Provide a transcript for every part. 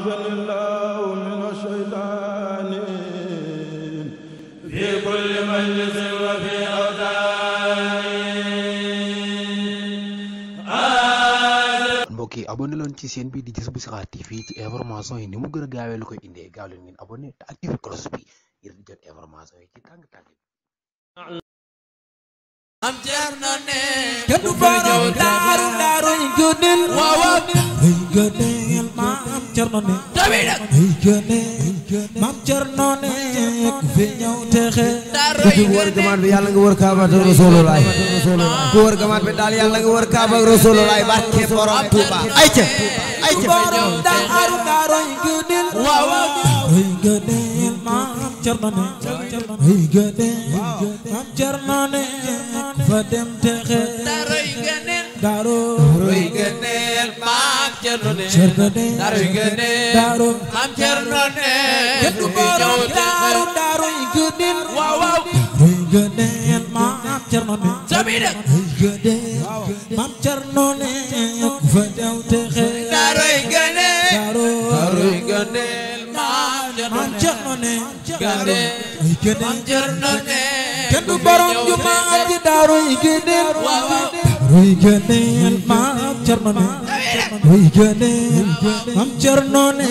أعاذني الله من الشيطان في كل مجلس وفي أوتار. mbokk yi abonné leen ci chaîne bi di Jazboul Chirakh TV ci information yi ni mu gën a gaawee lu koy indee gaaw leen ngeen abonné te activé cloche bi ngir di jot information yi ci tàng-tàng. am Cerno ne kenn du borom daaru daaru yi gëneel waaw ay gëneel maam Cerno ne tawi nag ay gëneel maam Cerno ne ku fi ñëw texe daaru yi wër gamaat bi yàlla nga wër Kaaba ak Rasulullah ku wër gamaat bi daal yàlla nga wër Kaaba ak Rasulullah barke borom Tuuba ayca borom daaru daaru yi gëneel waaw ay gëneel maam Cerno ne ay gëneel maam Cerno ne fa dem texe daaru yi gëneel daaru yi gëneel maam Cerno ne Cerno ne daaru yi gëneel daaru maam Cerno ne kenn du borom daaru daaru yi gëneel waaw ay gëneel maam Cerno ne tawi nag ay gëneel maam Cerno ne fa dem texe daaru yi gëneel daaru yi gëneel maam maam Cerno ne gëneel ay gëneel maam Cerno ne kenn du borom jumaa ji daaru yi gëneel daaru yi gëneel maam Cerno ne ay gëneel maam Cerno ne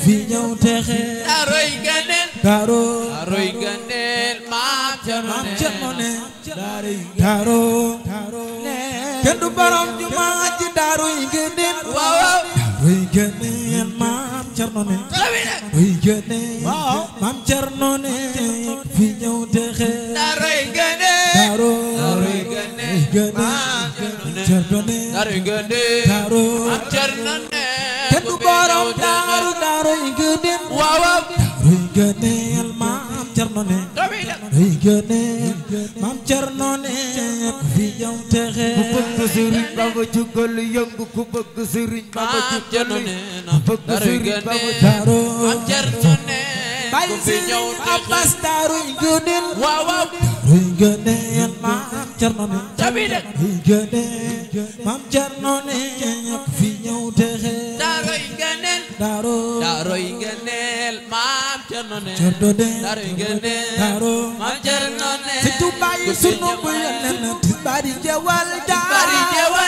fi ñëw texe daaru yi gëneel daaru yi gëneel maam Cerno ne daaru kenn du borom jumaa ji daaru yi gëneel waaw daaru yi gëneel maam Cerno ne tawi nag ay gëneel maam Cerno ne fi ñëw texe daaru yi gëneel daaru yi gëneel gëneel Cerno ne daaru yi gëneel daaru maam Cerno ne kenn du borom daaru daaru yi gëneel waaw daaru yi gëneel maam Cerno ne tawi nag ay gëneel maam Cerno ne fi ñëw texe ku bëgg Sëriñ Bamba jugal yëngu ku bëgg Sëriñ Bamba maam Cerno jugal ne bëgg daaru yi Sëriñ Bamba gëneel daaru maam Cerno ne bay ku fi ñëw si Abbas daaru yi gëneel waaw daaru yi gëneel maam Cerno ne tawi nag ay gëneel maam Cerno ne fi ñëw texe daaru yi gëneel daaru yi gëneel maam Cerno ne Cerno ne daaru yi gëneel daaru maam Cerno ne si Tuubaa yi sunu bu yeneen ti bari jewal bari jewa